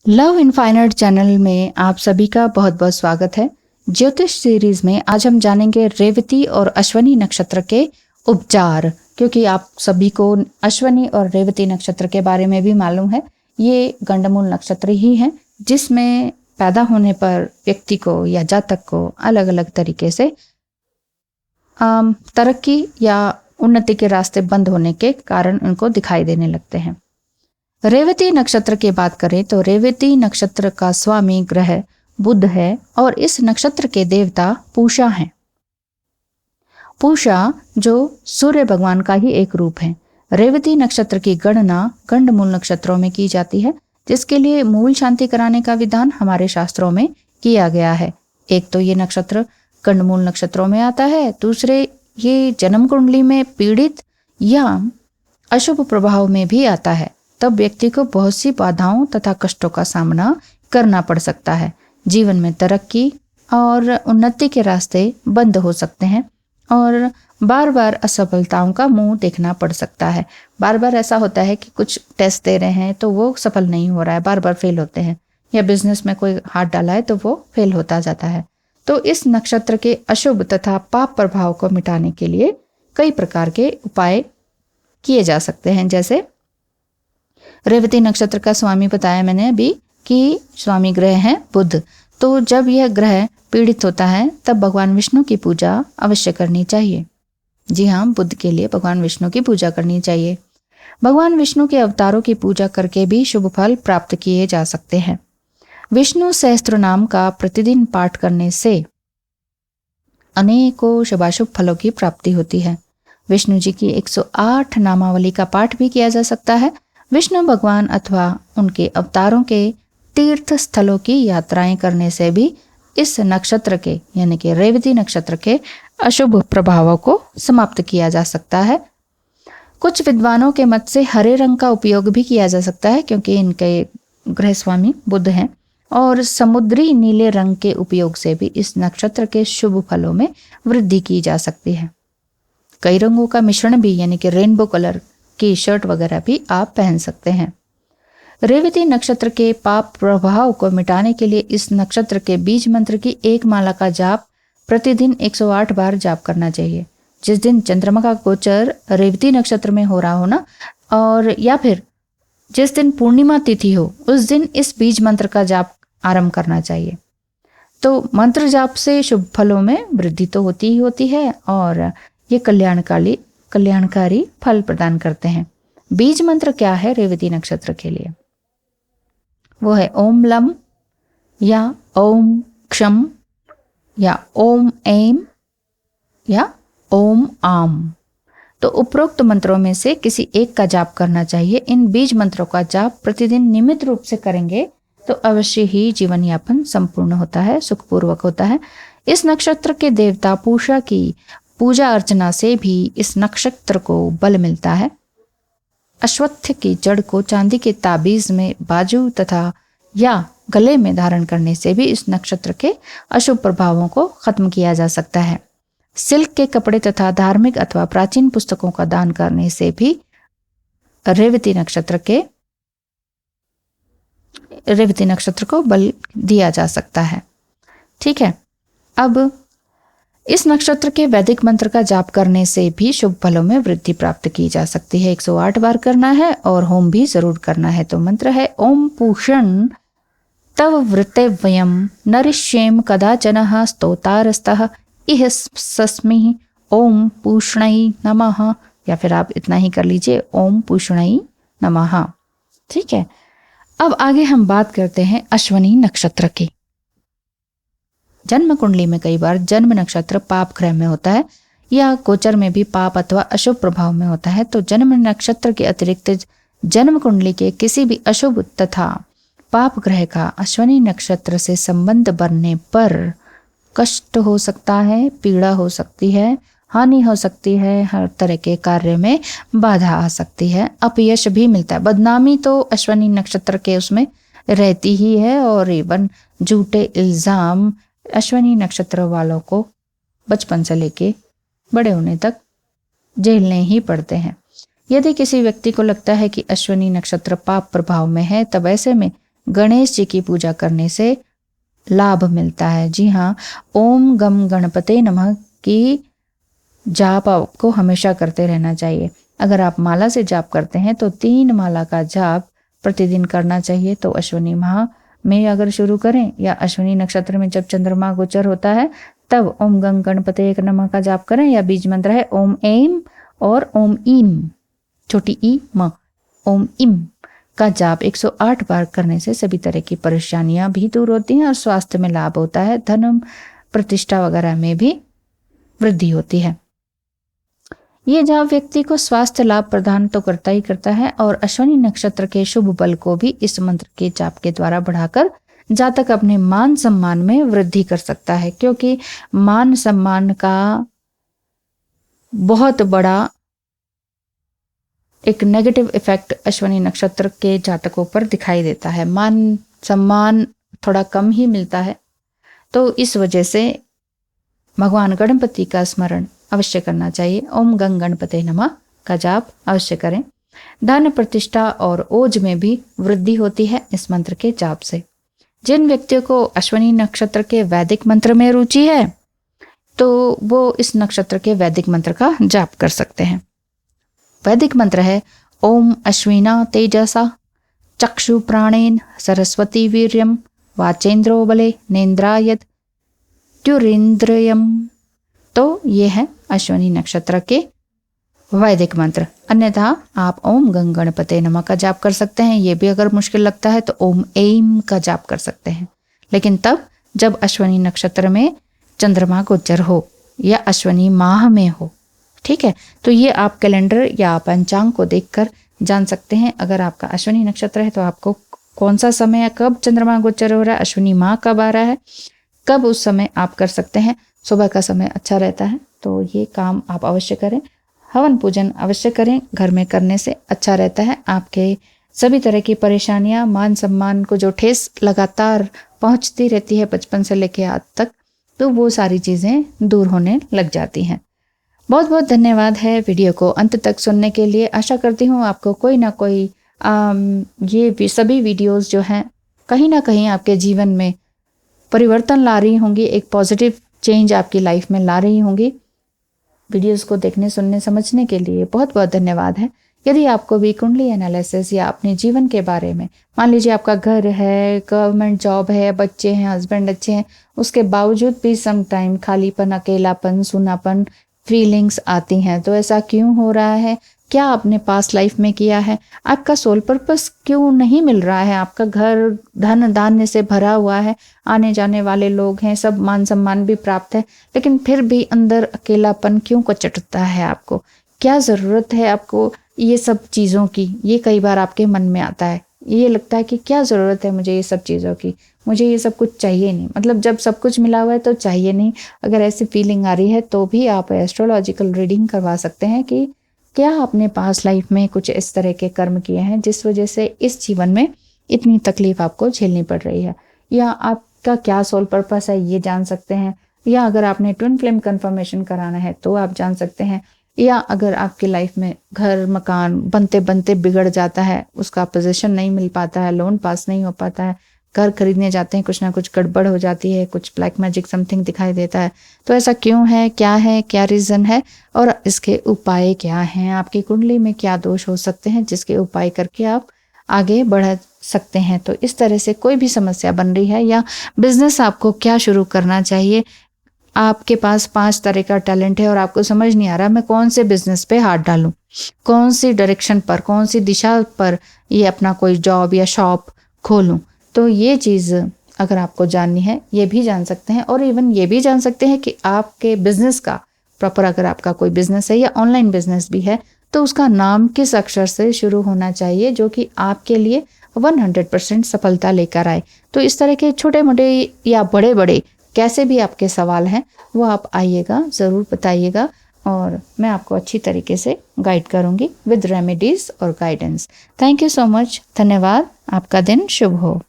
Love infinite channel में आप सभी का बहुत बहुत स्वागत है। ज्योतिष सीरीज में आज हम जानेंगे रेवती और अश्वनी नक्षत्र के उपचार, क्योंकि आप सभी को अश्वनी और रेवती नक्षत्र के बारे में भी मालूम है। ये गंडमूल नक्षत्र ही हैं जिसमें पैदा होने पर व्यक्ति को या जातक को अलग अलग तरीके से तरक्की या उन्नति के रास्ते बंद होने के कारण उनको दिखाई देने लगते हैं। रेवती नक्षत्र की बात करें तो रेवती नक्षत्र का स्वामी ग्रह बुध है और इस नक्षत्र के देवता पूषा हैं। पूषा जो सूर्य भगवान का ही एक रूप है। रेवती नक्षत्र की गणना गंडमूल नक्षत्रों में की जाती है, जिसके लिए मूल शांति कराने का विधान हमारे शास्त्रों में किया गया है। एक तो ये नक्षत्र गंडमूल नक्षत्रों में आता है, दूसरे ये जन्म कुंडली में पीड़ित या अशुभ प्रभाव में भी आता है। तब व्यक्ति को बहुत सी बाधाओं तथा कष्टों का सामना करना पड़ सकता है। जीवन में तरक्की और उन्नति के रास्ते बंद हो सकते हैं और बार बार असफलताओं का मुंह देखना पड़ सकता है। बार बार ऐसा होता है कि कुछ टेस्ट दे रहे हैं तो वो सफल नहीं हो रहा है, बार बार फेल होते हैं, या बिजनेस में कोई हाथ डाला है तो वो फेल होता जाता है। तो इस नक्षत्र के अशुभ तथा पाप प्रभाव को मिटाने के लिए कई प्रकार के उपाय किए जा सकते हैं। जैसे रेवती नक्षत्र का स्वामी बताया मैंने अभी कि स्वामी ग्रह है बुध। तो जब यह ग्रह पीड़ित होता है तब भगवान विष्णु की पूजा अवश्य करनी चाहिए। जी हाँ, बुध के लिए भगवान विष्णु की पूजा करनी चाहिए। भगवान विष्णु के अवतारों की पूजा करके भी शुभ फल प्राप्त किए जा सकते हैं। विष्णु सहस्त्र नाम का प्रतिदिन पाठ करने से अनेकों शुभाशुभ फलों की प्राप्ति होती है। विष्णु जी की 108 नामावली का पाठ भी किया जा सकता है। विष्णु भगवान अथवा उनके अवतारों के तीर्थ स्थलों की यात्राएं करने से भी इस नक्षत्र के यानी कि रेवती नक्षत्र के अशुभ प्रभावों को समाप्त किया जा सकता है। कुछ विद्वानों के मत से हरे रंग का उपयोग भी किया जा सकता है, क्योंकि इनके ग्रह स्वामी बुध हैं, और समुद्री नीले रंग के उपयोग से भी इस नक्षत्र के शुभ फलों में वृद्धि की जा सकती है। कई रंगों का मिश्रण भी यानी कि रेनबो कलर की शर्ट वगैरह भी आप पहन सकते हैं। रेवती नक्षत्र के पाप प्रभाव को मिटाने के लिए इस नक्षत्र के बीज मंत्र की एक माला का जाप प्रतिदिन 108 बार जाप करना चाहिए। जिस दिन चंद्रमा का गोचर रेवती नक्षत्र में हो रहा हो ना, और या फिर जिस दिन पूर्णिमा तिथि हो, उस दिन इस बीज मंत्र का जाप आरंभ करना चाहिए। तो मंत्र जाप से शुभ फलों में वृद्धि तो होती ही होती है और ये कल्याणकारी फल प्रदान करते हैं। बीज मंत्र क्या है रेवती नक्षत्र के लिए? वो है ओम लम या ओम क्षम या ओम ऐम या ओम आम। तो उपरोक्त मंत्रों में से किसी एक का जाप करना चाहिए। इन बीज मंत्रों का जाप प्रतिदिन नियमित रूप से करेंगे तो अवश्य ही जीवन यापन संपूर्ण होता है, सुखपूर्वक होता है। इस नक्षत्र के देवता पूषा की पूजा अर्चना से भी इस नक्षत्र को बल मिलता है। अश्वत्थ की जड़ को चांदी के ताबीज में बाजू तथा या गले में धारण करने से भी इस नक्षत्र के अशुभ प्रभावों को खत्म किया जा सकता है। सिल्क के कपड़े तथा धार्मिक अथवा प्राचीन पुस्तकों का दान करने से भी रेवती नक्षत्र को बल दिया जा सकता है। ठीक है, अब इस नक्षत्र के वैदिक मंत्र का जाप करने से भी शुभ फलों में वृद्धि प्राप्त की जा सकती है। 108 बार करना है और होम भी जरूर करना है। तो मंत्र है ओम पूषण तव वृत्तव्यम नरिष्येम कदाचन स्तोतारस्तः इह सस्मि ओम पूषणै नमः, या फिर आप इतना ही कर लीजिए ओम पूषणै नमः। ठीक है, अब आगे हम बात करते हैं अश्वनी नक्षत्र की। जन्म कुंडली में कई बार जन्म नक्षत्र पाप ग्रह में होता है या गोचर में भी पाप अथवा अशुभ प्रभाव में होता है। तो जन्म नक्षत्र के अतिरिक्त जन्म कुंडली के किसी भी अशुभ तथा पाप ग्रह का अश्वनी नक्षत्र से संबंध बनने पर कष्ट हो सकता है, पीड़ा हो सकती है, हानि हो सकती है, हर तरह के कार्य में बाधा आ सकती है, अपयश भी मिलता है। बदनामी तो अश्वनी नक्षत्र के उसमें रहती ही है और इवन झूठे इल्जाम अश्वनी नक्षत्र वालों को बचपन से लेके बड़े होने तक झेलने ही पड़ते हैं। यदि किसी व्यक्ति को लगता है कि अश्वनी नक्षत्र पाप प्रभाव में है, तब ऐसे में गणेश जी की पूजा करने से लाभ मिलता है। जी हाँ, ओम गम गणपते नमः की जाप आपको हमेशा करते रहना चाहिए। अगर आप माला से जाप करते हैं तो 3 माला का जाप प्रतिदिन करना चाहिए। तो अश्विनी माह में अगर शुरू करें या अश्विनी नक्षत्र में जब चंद्रमा गोचर होता है तब ओम गंग गणपते एक नमः का जाप करें, या बीज मंत्र है ओम ऐम और ओम ईम छोटी ई म ओम इम का जाप 108 बार करने से सभी तरह की परेशानियां भी दूर होती हैं और स्वास्थ्य में लाभ होता है। धन प्रतिष्ठा वगैरह में भी वृद्धि होती है। ये जाप व्यक्ति को स्वास्थ्य लाभ प्रदान तो करता ही करता है और अश्विनी नक्षत्र के शुभ बल को भी इस मंत्र के जाप के द्वारा बढ़ाकर जातक अपने मान सम्मान में वृद्धि कर सकता है, क्योंकि मान सम्मान का बहुत बड़ा एक नेगेटिव इफेक्ट अश्विनी नक्षत्र के जातकों पर दिखाई देता है। मान सम्मान थोड़ा कम ही मिलता है, तो इस वजह से भगवान गणपति का स्मरण अवश्य करना चाहिए। ओम गंग गणपते नमः का जाप अवश्य करें। धन प्रतिष्ठा और ओज में भी वृद्धि होती है इस मंत्र के जाप से। जिन व्यक्तियों को अश्विनी नक्षत्र के वैदिक मंत्र में रुचि है तो वो इस नक्षत्र के वैदिक मंत्र का जाप कर सकते हैं। वैदिक मंत्र है ओम अश्विना तेजसा चक्षु प्राणेन सरस्वती वीर्यम वाचेंद्रो बले नेन्द्रायत ट्युरिंद्रयम। तो ये है अश्विनी नक्षत्र के वैदिक मंत्र। अन्यथा आप ओम गंग गणपते नमः का जाप कर सकते हैं। ये भी अगर मुश्किल लगता है तो ओम ऐम का जाप कर सकते हैं, लेकिन तब जब अश्विनी नक्षत्र में चंद्रमा गोचर हो या अश्विनी माह में हो। ठीक है, तो ये आप कैलेंडर या पंचांग को देखकर जान सकते हैं। अगर आपका अश्विनी नक्षत्र है तो आपको कौन सा समय, कब चंद्रमा गोचर हो रहा है, अश्विनी माह कब आ रहा है, कब उस समय आप कर सकते हैं। सुबह का समय अच्छा रहता है, तो ये काम आप अवश्य करें। हवन पूजन अवश्य करें, घर में करने से अच्छा रहता है। आपके सभी तरह की परेशानियां, मान सम्मान को जो ठेस लगातार पहुंचती रहती है बचपन से लेकर आज तक, तो वो सारी चीज़ें दूर होने लग जाती हैं। बहुत बहुत धन्यवाद है वीडियो को अंत तक सुनने के लिए। आशा करती हूँ आपको कोई ना कोई ये सभी वीडियोस जो हैं कहीं ना कहीं आपके जीवन में परिवर्तन ला रही होंगी, एक पॉजिटिव चेंज आपकी लाइफ में ला रही होंगी। वीडियोस को देखने, सुनने, समझने के लिए बहुत बहुत धन्यवाद है। यदि आपको भी कुंडली एनालिसिस या अपने जीवन के बारे में, मान लीजिए आपका घर है, गवर्नमेंट जॉब है, बच्चे हैं, हस्बैंड अच्छे हैं, उसके बावजूद भी सम टाइम खालीपन, अकेलापन, सूनापन फीलिंग्स आती हैं, तो ऐसा क्यों हो रहा है, क्या आपने पास्ट लाइफ में किया है, आपका सोल पर्पस क्यों नहीं मिल रहा है, आपका घर धन धान्य से भरा हुआ है, आने जाने वाले लोग हैं, सब मान सम्मान भी प्राप्त है, लेकिन फिर भी अंदर अकेलापन क्यों कचटता है आपको, क्या ज़रूरत है आपको ये सब चीज़ों की। ये कई बार आपके मन में आता है, ये लगता है कि क्या ज़रूरत है मुझे ये सब चीज़ों की, मुझे ये सब कुछ चाहिए नहीं। मतलब जब सब कुछ मिला हुआ है तो चाहिए नहीं। अगर ऐसी फीलिंग आ रही है तो भी आप एस्ट्रोलॉजिकल रीडिंग करवा सकते हैं कि क्या आपने पास्ट लाइफ में कुछ इस तरह के कर्म किए हैं जिस वजह से इस जीवन में इतनी तकलीफ आपको झेलनी पड़ रही है, या आपका क्या सोल पर्पस है ये जान सकते हैं। या अगर आपने ट्विन फ्लेम कन्फर्मेशन कराना है तो आप जान सकते हैं। या अगर आपकी लाइफ में घर मकान बनते बनते बिगड़ जाता है, उसका पोजीशन नहीं मिल पाता है, लोन पास नहीं हो पाता है, घर खरीदने जाते हैं कुछ ना कुछ गड़बड़ हो जाती है, कुछ ब्लैक मैजिक समथिंग दिखाई देता है, तो ऐसा क्यों है, क्या रीज़न है और इसके उपाय क्या हैं, आपकी कुंडली में क्या दोष हो सकते हैं जिसके उपाय करके आप आगे बढ़ सकते हैं। तो इस तरह से कोई भी समस्या बन रही है या बिजनेस आपको क्या शुरू करना चाहिए, आपके पास 5 तरह का टैलेंट है और आपको समझ नहीं आ रहा मैं कौन से बिजनेस पे हाथ डालूं, कौन सी डायरेक्शन पर, कौन सी दिशा पर ये अपना कोई जॉब या शॉप खोलूं, तो ये चीज़ अगर आपको जाननी है ये भी जान सकते हैं। और इवन ये भी जान सकते हैं कि आपके बिजनेस का प्रॉपर, अगर आपका कोई बिजनेस है या ऑनलाइन बिजनेस भी है तो उसका नाम किस अक्षर से शुरू होना चाहिए जो कि आपके लिए 100% सफलता लेकर आए। तो इस तरह के छोटे मोटे या बड़े बड़े कैसे भी आपके सवाल हैं वो आप आइएगा, ज़रूर बताइएगा और मैं आपको अच्छी तरीके से गाइड करूँगी विद रेमेडीज़ और guidance. Thank you so much, धन्यवाद, आपका दिन शुभ हो।